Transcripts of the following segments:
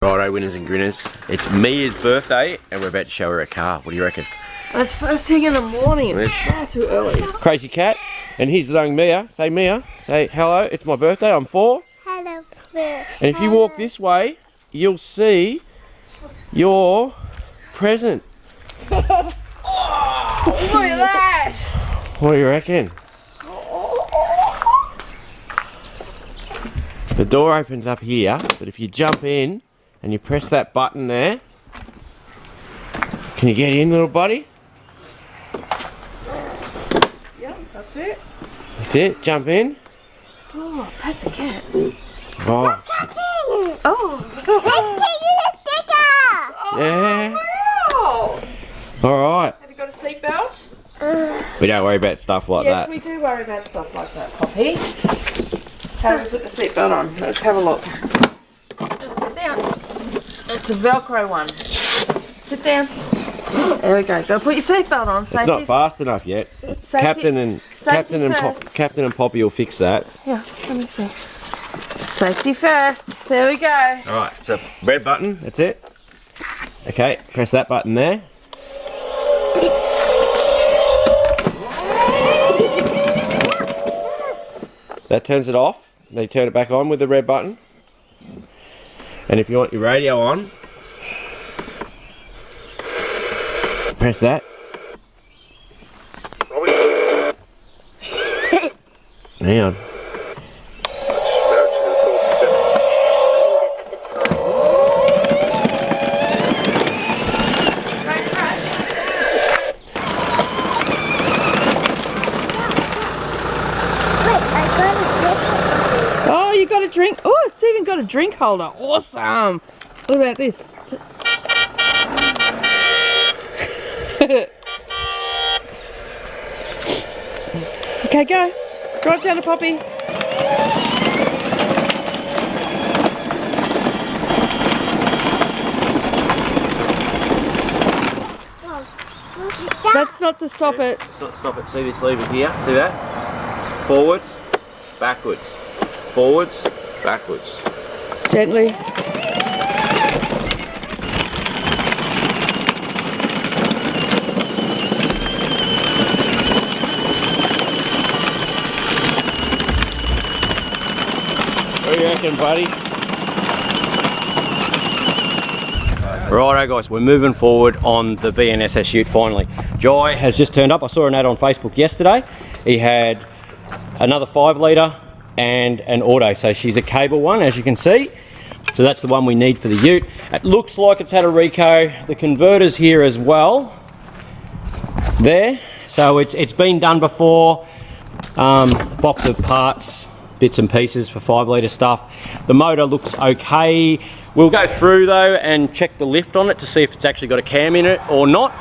Righto, winners and grinners. It's Mia's birthday and we're about to show her a car. What do you reckon? It's first thing in the morning. It's far too early. Crazy cat. And here's young Mia. Say Mia. Say hello. It's my birthday. I'm 4. Hello. And if you walk this way, you'll see your present. Oh, look at that! What do you reckon? The door opens up here, but if you jump in and you press that button there, can you get in, little buddy? Yep, that's it. That's it. Jump in. Oh, pet the cat. Oh. Oh. Yeah. Wow. All right. Have you got a seatbelt? We don't worry about stuff like Yes, that. we do worry about stuff like that, Poppy. How do we put the seatbelt on? Let's have a look. Sit down. It's a Velcro one. Sit down. There we go. Go put your seatbelt on. It's not fast enough yet. Captain and Poppy will fix that. Yeah, let me see. Safety first. There we go. All right. So red button. That's it. Okay. Press that button there. That turns it off. Then you turn it back on with the red button. And if you want your radio on, press that. Hang on. Oh, you got a drink. Oh, it's even got a drink holder. Awesome. What about this? Okay, go. Drive down to Poppy. That's not to stop it. Stop it. See this lever here? See that? Forwards, backwards. Forwards, backwards. Gently. What do you reckon, buddy? Righto guys, we're moving forward on the VNSS ute finally. Jai has just turned up. I saw an ad on Facebook yesterday. He had another 5 litre and an auto. So she's a cable one, as you can see. So that's the one we need for the ute. It looks like it's had a reco. The converter's here as well. There. So it's been done before. Box of parts, bits and pieces for 5 litre stuff. The motor looks okay. We'll go through though and check the lift on it to see if it's actually got a cam in it or not.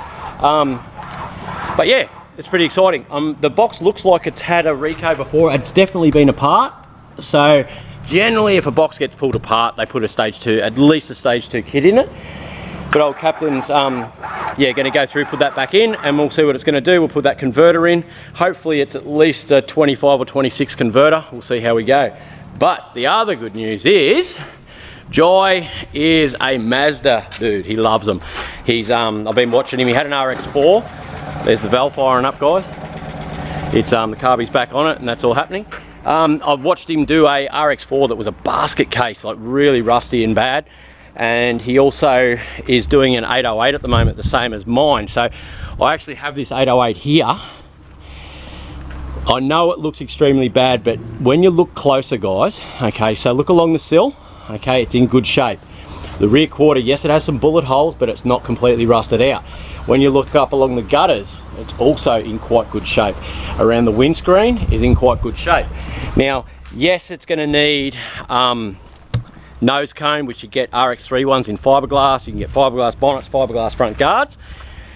But yeah, it's pretty exciting. The box looks like it's had a reco before. It's definitely been apart. So generally if a box gets pulled apart, they put a stage 2, at least a stage 2 kit in it. But old Captain's yeah, going to go through, put that back in, and we'll see what it's going to do. We'll put that converter in. Hopefully it's at least a 25 or 26 converter. We'll see how we go. But the other good news is Jai is a Mazda dude. He loves them. He's I've been watching him. He had an RX-4. There's the valve firing up, guys. It's the carby's back on it, and that's all happening. I've watched him do a RX-4 that was a basket case, like really rusty and bad. And he also is doing an 808 at the moment, the same as mine. So I actually have this 808 here. I know it looks extremely bad, but when you look closer, guys, okay, so look along the sill, okay, it's in good shape. The rear quarter, yes, it has some bullet holes, but it's not completely rusted out. When you look up along the gutters, it's also in quite good shape. Around the windscreen is in quite good shape. Now, yes, it's going to need nose cone, which you get RX3 ones in fiberglass. You can get fiberglass bonnets, fiberglass front guards.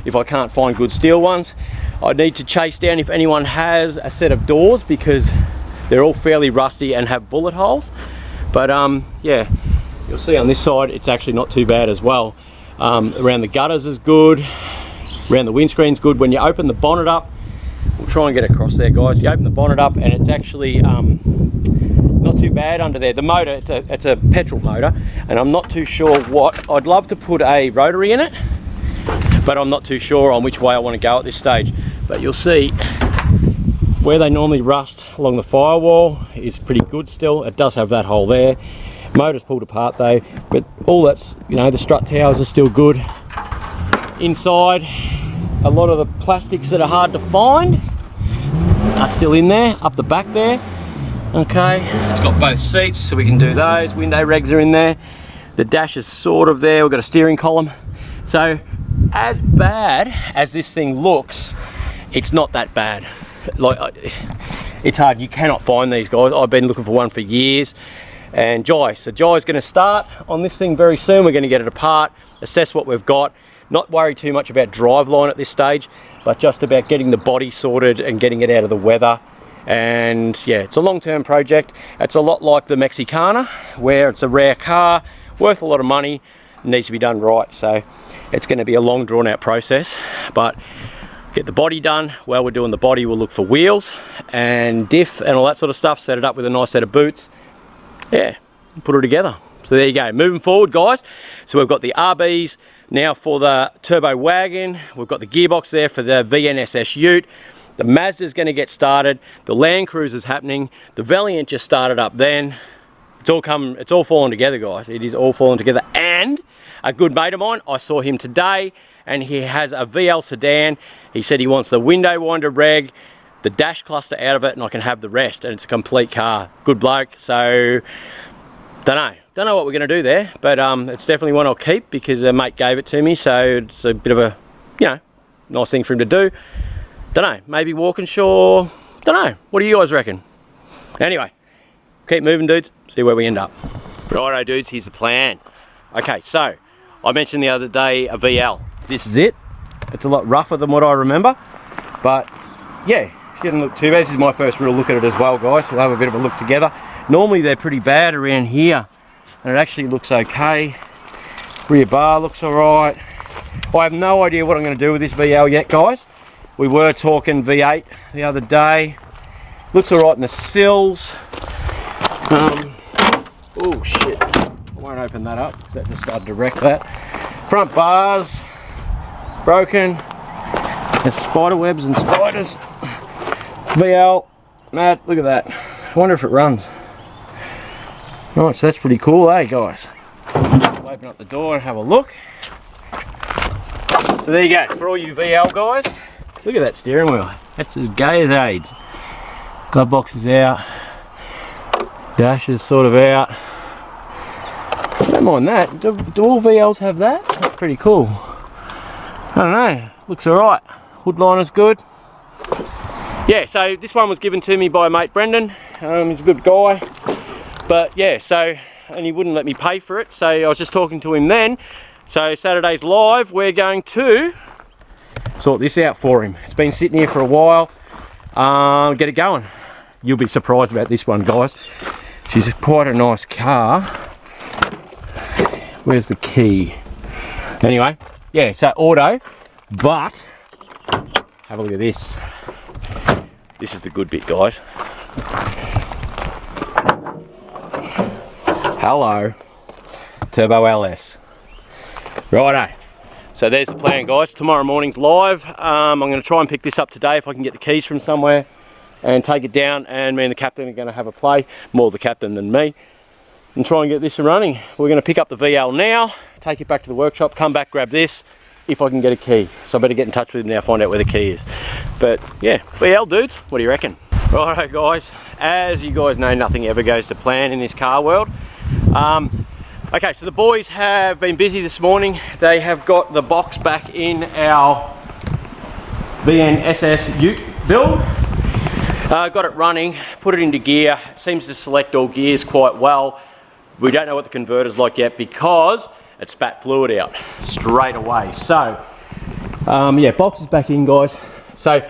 If I can't find good steel ones, I need to chase down if anyone has a set of doors, because they're all fairly rusty and have bullet holes. But yeah, you'll see on this side it's actually not too bad as well. Around the gutters is good, around the windscreen's good. When you open the bonnet up, we'll try and get across there, guys. You open the bonnet up and it's actually not not too bad under there. The motor, it's a petrol motor, and I'm not too sure what. I'd love to put a rotary in it, but I'm not too sure on which way I want to go at this stage. But you'll see where they normally rust along the firewall is pretty good still. It does have that hole there. Motor's pulled apart though, but all that's, you know, the strut towers are still good. Inside, a lot of the plastics that are hard to find are still in there, up the back there. Okay, it's got both seats, so we can do those. Window regs are in there. The dash is sort of there. We've got a steering column. So, as bad as this thing looks, it's not that bad. Like, it's hard. You cannot find these, guys. I've been looking for one for years. And so Jai's going to start on this thing very soon. We're going to get it apart, assess what we've got, not worry too much about driveline at this stage, but just about getting the body sorted and getting it out of the weather. And yeah, it's a long-term project. It's a lot like the Mexicana, where it's a rare car, worth a lot of money, needs to be done right. So it's going to be a long, drawn-out process, but get the body done. While we're doing the body, we'll look for wheels and diff and all that sort of stuff, set it up with a nice set of boots. Yeah, put it together. So there you go, moving forward, guys. So we've got the RBs now for the turbo wagon. We've got the gearbox there for the VNSS Ute. The Mazda's going to get started. The Land Cruiser's happening. The Valiant just started up then. It's all falling together, guys. It is all falling together. And a good mate of mine, I saw him today, and he has a VL sedan. He said he wants the window winder reg, the dash cluster out of it, and I can have the rest, and it's a complete car. Good bloke. So don't know what we're going to do there, but it's definitely one I'll keep because a mate gave it to me, so it's a bit of a, you know, nice thing for him to do. Don't know, maybe Walkinshaw, don't know. What do you guys reckon? Anyway, keep moving, dudes, see where we end up. Righto, dudes, here's the plan. Okay, so I mentioned the other day a VL. This is it. It's a lot rougher than what I remember, but yeah, it didn't look too bad. This is my first real look at it as well, guys. We'll have a bit of a look together. Normally they're pretty bad around here, and it actually looks okay. Rear bar looks alright. I have no idea what I'm going to do with this VL yet, guys. We were talking V8 the other day. Looks alright in the sills. Oh shit, I won't open that up because that just started to wreck that. Front bars broken. There's spider webs and spiders. VL, Matt, look at that. I wonder if it runs. Right, so that's pretty cool, eh, guys? We'll open up the door and have a look. So there you go, for all you VL guys. Look at that steering wheel. That's as gay as AIDS. Glove box is out. Dash is sort of out. I don't mind that. Do all VLs have that? That's pretty cool. I don't know. Looks alright. Hood liner's good. Yeah, so this one was given to me by mate Brendan. He's a good guy. But yeah, so, and he wouldn't let me pay for it, so I was just talking to him then. So Saturday's live, we're going to sort this out for him. It's been sitting here for a while. Get it going. You'll be surprised about this one, guys. She's quite a nice car. Where's the key? Anyway, yeah, so auto, but have a look at this. This is the good bit, guys. Hello, Turbo LS. Righto. So there's the plan, guys. Tomorrow morning's live. I'm going to try and pick this up today if I can get the keys from somewhere and take it down, and me and the captain are going to have a play, more the captain than me, and try and get this running. We're going to pick up the VL now, take it back to the workshop, come back, grab this, if I can get a key. So I better get in touch with him now, find out where the key is. But yeah, VL dudes, what do you reckon? Righto guys, as you guys know, nothing ever goes to plan in this car world. Okay, so the boys have been busy this morning. They have got the box back in our VNSS Ute build. Got it running, put it into gear. It seems to select all gears quite well. We don't know what the converter's like yet because it spat fluid out straight away. So, yeah, box is back in, guys. So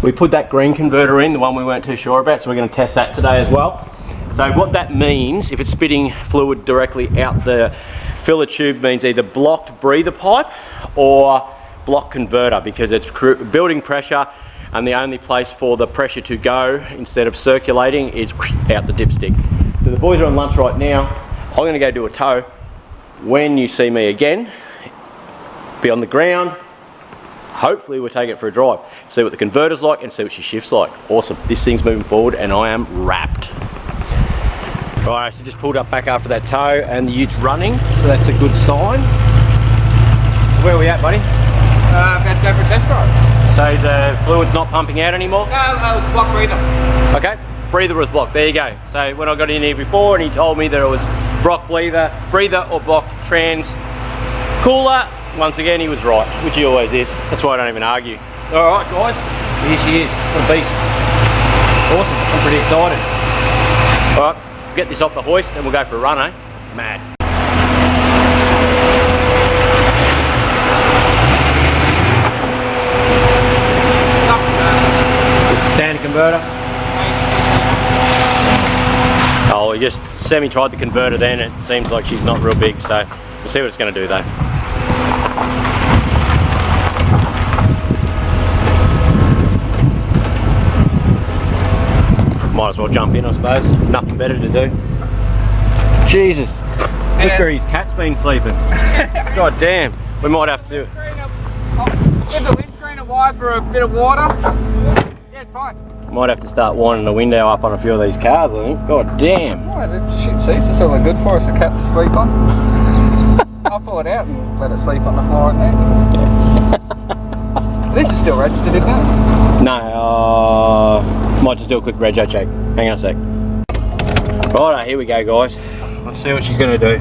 we put that green converter in, the one we weren't too sure about, so we're going to test that today as well. So what that means, if it's spitting fluid directly out the filler tube, means either blocked breather pipe or blocked converter, because it's building pressure and the only place for the pressure to go instead of circulating is out the dipstick. So the boys are on lunch right now. I'm going to go do a tow. When you see me again, be on the ground. Hopefully we'll take it for a drive, see what the converter's like and see what she shifts like. Awesome, this thing's moving forward and I am wrapped. Right, so just pulled up back after that tow and the ute's running, so that's a good sign. Where are we at, buddy? I've got to go for a test drive. So the fluid's not pumping out anymore? No, it's block breather. Okay, breather was blocked, there you go. So when I got in here before and he told me that it was block breather or blocked trans cooler, once again he was right, which he always is. That's why I don't even argue. Alright guys, here she is, what a beast. Awesome, I'm pretty excited. Alright, get this off the hoist and we'll go for a run, eh? Mad. Just a standard converter. Oh, we just semi-tried the converter then, it seems like she's not real big, so we'll see what it's going to do though. Might as well jump in, I suppose. Nothing better to do. Jesus, look where his cat's been sleeping. God damn, we might have to. Give the windscreen a wiper a bit of water. Yeah, it's fine. Might have to start winding the window up on a few of these cars, I think. God damn. Oh, that shit seats are still good for us, the cats to sleep on. I'll pull it out and let it sleep on the floor in there. This is still registered, isn't it? No, might just do a quick rego check. Hang on a sec. Righto, here we go guys. Let's see what she's going to do.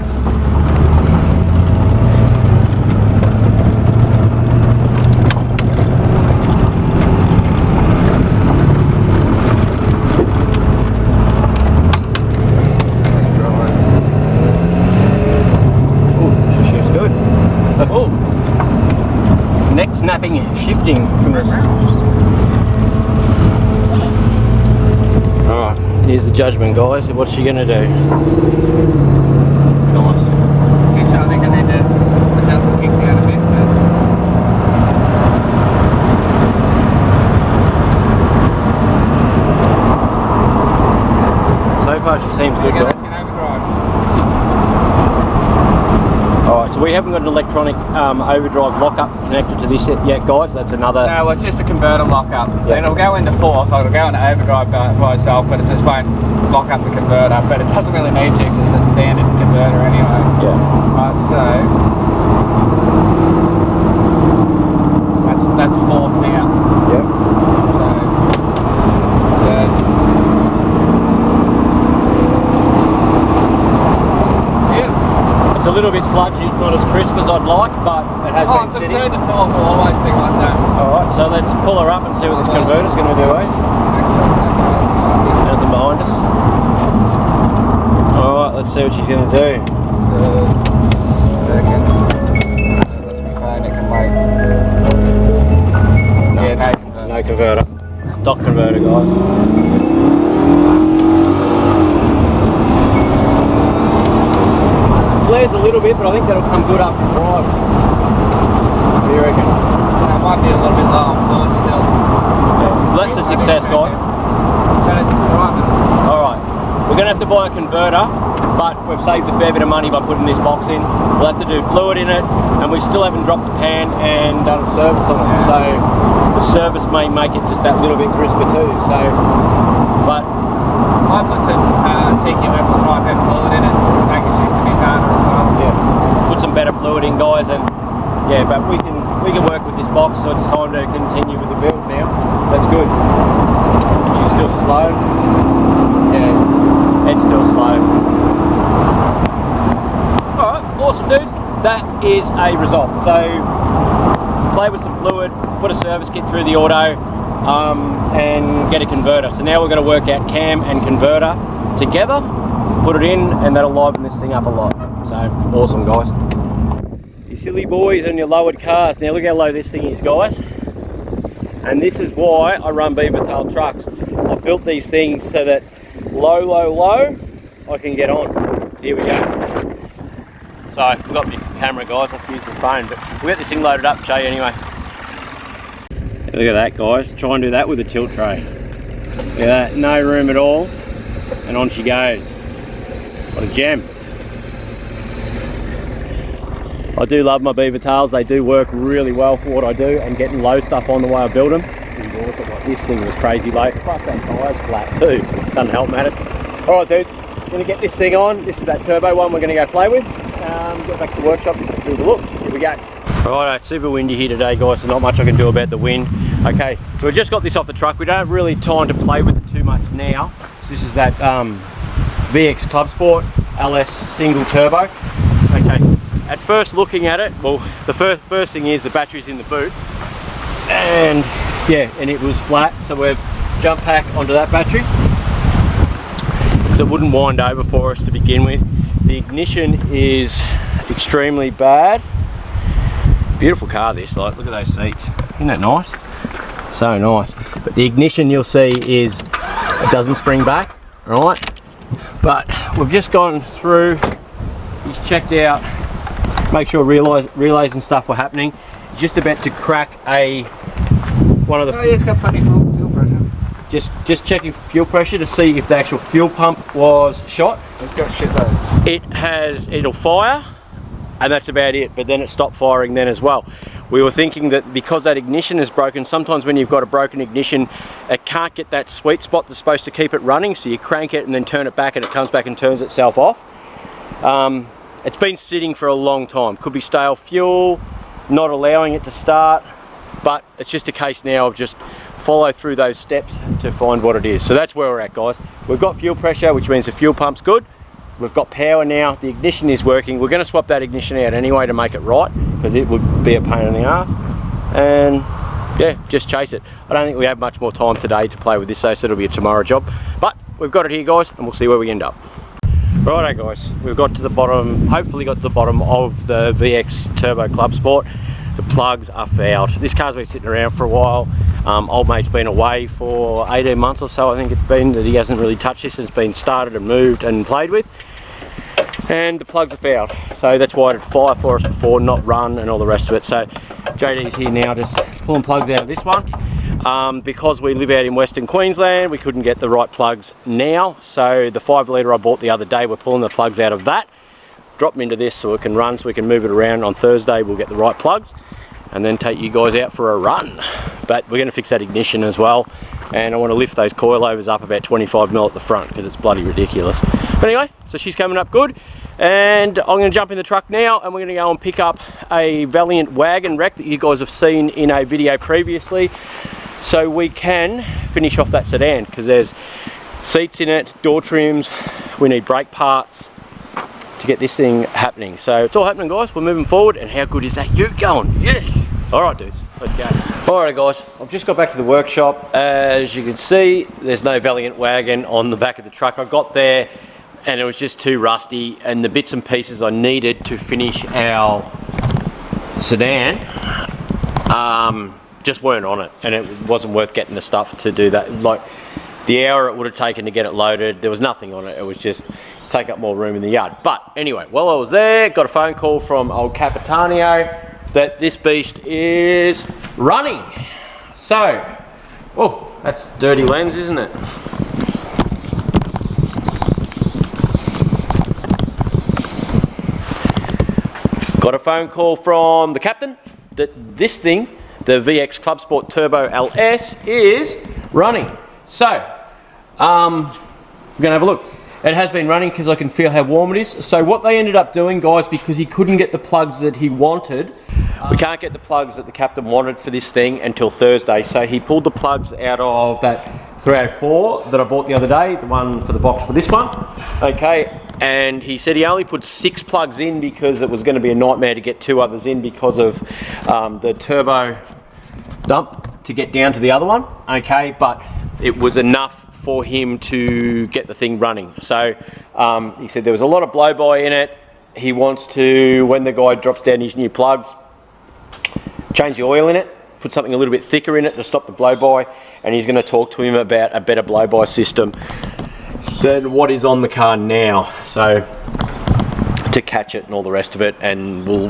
Snapping, shifting from this. Alright, here's the judgment guys. What's she gonna do? Nice. I think I need to adjust the kick down a bit. So far she seems good, guys. Alright, so we haven't got an electronic overdrive lockup connected to this yet, guys. That's another... No, well, it's just a converter lockup. Yep. Then it'll go into fourth, so it'll go into overdrive by itself, but it just won't lock up the converter. But it doesn't really need to because it's a standard converter anyway. Yeah. Right, so... That's fourth now. Yep. So... Third. It's a little bit sludgy, it's not as crisp as I'd like, but it has been sitting. The fourth will always be like that. Alright, so let's pull her up and see what this converter's going to do, eh? Nothing behind us. Alright, let's see what she's going to do. Second. Let's be fine, it can wait. No, yeah, no converter. No converter. Stock converter, guys. Flares a little bit, but I think that'll come good after drive. What do you reckon? It might be a little bit low on fluid still. Yeah. Well, that's a success, guys. Alright, we're going to have to buy a converter, but we've saved a fair bit of money by putting this box in. We'll have to do fluid in it, and we still haven't dropped the pan and done a service on it, so the service may make it just that little bit crisper too. So, but I put some TQF or 5F fluid in it, make it shift a bit harder as well. yeah, put some better fluid in, guys, and yeah, but we can work with this box, so it's time to continue with the build now. That's good. She's still slow. Yeah, it's still slow. Alright, awesome dudes. That is a result. So play with some fluid, put a service kit through the auto, and get a converter. So now we're going to work out cam and converter together, put it in, and that'll liven this thing up a lot. So awesome, guys. You silly boys and your lowered cars. Now look how low this thing is, guys. And this is why I run beaver tail trucks. I've built these things so that low I can get on. So here we go. So I forgot my camera, guys. I have to use my phone, but we'll get this thing loaded up and show you anyway. Look at that, guys. Try and do that with a tilt tray. Look at that, no room at all, and on she goes. What a gem. I do love my beaver tails. They do work really well for what I do, and getting low stuff on the way I build them. This thing was crazy low. Plus that tire's flat too. Doesn't help matters. All right, dudes. I'm going to get this thing on. This is that turbo one we're going to go play with. Get back to the workshop and do the look. Here we go. Right, it's super windy here today, guys, so not much I can do about the wind. Okay, so we just got this off the truck. We don't have really time to play with it too much now. So this is that VX Clubsport LS single turbo. Okay, at first looking at it, well, the first thing is the battery's in the boot. And yeah, and it was flat, so we've jumped pack onto that battery. Because it wouldn't wind over for us to begin with. The ignition is extremely bad. Beautiful car this, like, look at those seats. Isn't that nice? So nice. But the ignition, you'll see, is it doesn't spring back, right? But we've just gone through, he's checked out, make sure relays and stuff were happening. He's just about to crack one of the... Oh yeah, it's got plenty of fuel pressure. Just checking fuel pressure to see if the actual fuel pump was shot. It's got shitloads. It'll fire, and that's about it, but then it stopped firing then as well. We were thinking that because that ignition is broken, sometimes when you've got a broken ignition, it can't get that sweet spot that's supposed to keep it running, so you crank it and then turn it back and it comes back and turns itself off. It's been sitting for a long time. Could be stale fuel, not allowing it to start, but it's just a case now of just follow through those steps to find what it is. So that's where we're at, guys. We've got fuel pressure, which means the fuel pump's good. We've got power now, the ignition is working. We're going to swap that ignition out anyway to make it right, because it would be a pain in the ass. And yeah, just chase it. I don't think we have much more time today to play with this, so it'll be a tomorrow job. But we've got it here, guys, and we'll see where we end up. Righto, guys, we've got to the bottom, hopefully got to the bottom of the VX Turbo Club Sport. The plugs are fouled. This car's been sitting around for a while. Old mate's been away for 18 months or so, I think it's been, that he hasn't really touched this. It's been started and moved and played with. And the plugs are fouled. So that's why it had fire for us before, not run and all the rest of it. So JD's here now just pulling plugs out of this one. Because we live out in Western Queensland, we couldn't get the right plugs now. So the 5 litre I bought the other day, we're pulling the plugs out of that. Drop them into this so it can run, so we can move it around. On Thursday we'll get the right plugs and then take you guys out for a run. But we're going to fix that ignition as well, and I want to lift those coilovers up about 25mm at the front because it's bloody ridiculous. But anyway, so she's coming up good, and I'm going to jump in the truck now and we're going to go and pick up a Valiant wagon wreck that you guys have seen in a video previously, so we can finish off that sedan, because there's seats in it, door trims, we need brake parts to get this thing happening. So it's all happening, guys. We're moving forward, and how good is that ute going? Yes! Alright, dudes, let's go. Alright, guys, I've just got back to the workshop. As you can see, there's no Valiant wagon on the back of the truck. I got there and it was just too rusty, and the bits and pieces I needed to finish our sedan just weren't on it, and it wasn't worth getting the stuff to do that. Like, the hour it would have taken to get it loaded, there was nothing on it. It was just take up more room in the yard. But anyway, while I was there, got a phone call from old Kingatow that this beast is running. So, oh, that's dirty lens, isn't it? Got a phone call from the captain that this thing, the VX Clubsport Turbo LS, is running. So, we're gonna have a look. It has been running because I can feel how warm it is. So what they ended up doing, guys, because he couldn't get the plugs that he wanted, we can't get the plugs that the captain wanted for this thing until Thursday. So he pulled the plugs out of that 304 that I bought the other day, the one for the box for this one. Okay, and he said he only put 6 plugs in because it was going to be a nightmare to get 2 others in because of the turbo dump to get down to the other one. Okay, but it was enough for him to get the thing running. So he said there was a lot of blow-by in it. He wants to, when the guy drops down his new plugs, change the oil in it, put something a little bit thicker in it to stop the blow-by, and he's going to talk to him about a better blow-by system than what is on the car now. So to catch it and all the rest of it, and we'll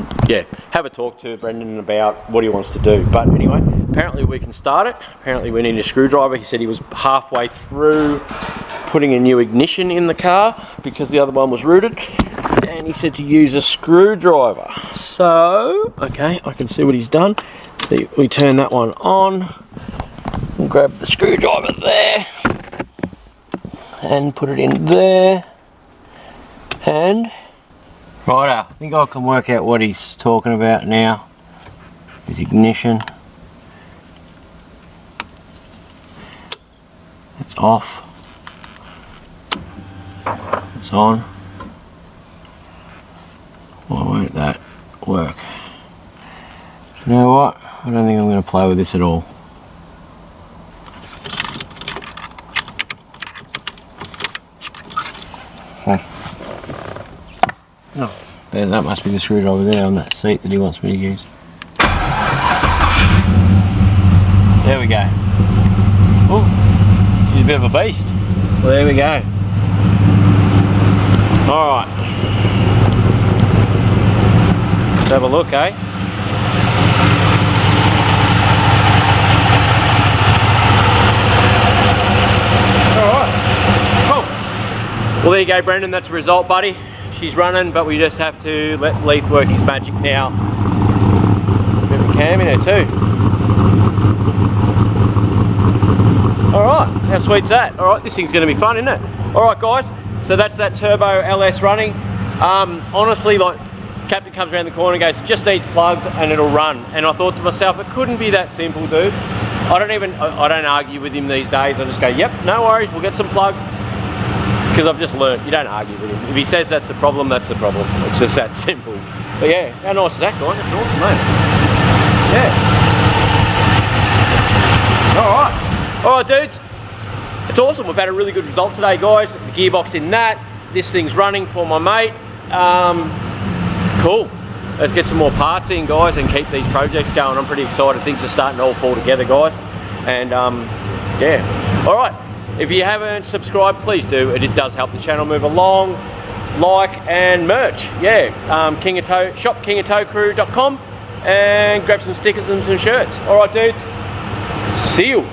have a talk to Brendan about what he wants to do. But anyway, apparently we can start it. Apparently we need a screwdriver. He said he was halfway through putting a new ignition in the car because the other one was rooted, and he said to use a screwdriver. So okay, I can see what he's done. So we turn that one on, we'll grab the screwdriver there and put it in there, and right, I think I can work out what he's talking about now. This ignition, it's off, it's on. Why won't that work? You know what? I don't think I'm going to play with this at all. Oh, that must be the screwdriver there on that seat that he wants me to use. There we go. Oh, she's a bit of a beast. Well, there we go. Alright. Let's have a look, eh? Alright. Cool. Well, there you go, Brendan. That's the result, buddy. She's running, but we just have to let Leith work his magic now. Bit of a cam in there too. Alright, how sweet's that? Alright, this thing's going to be fun, isn't it? Alright guys, so that's that turbo LS running. Honestly, like, Captain comes around the corner and goes, just needs plugs and it'll run. And I thought to myself, it couldn't be that simple, dude. I don't argue with him these days. I just go, yep, no worries, we'll get some plugs. Because I've just learned, you don't argue with him. If he says that's the problem, that's the problem. It's just that simple. But yeah, how nice is that, guy? That's awesome, mate. Yeah. Alright, dudes. It's awesome. We've had a really good result today, guys. The gearbox in that. This thing's running for my mate. Cool. Let's get some more parts in, guys, and keep these projects going. I'm pretty excited. Things are starting to all fall together, guys. And yeah. Alright. If you haven't subscribed, please do. It does help the channel move along. Like and merch. Yeah. Kingatow, shop kingatowcrew.com and grab some stickers and some shirts. Alright, dudes. See you.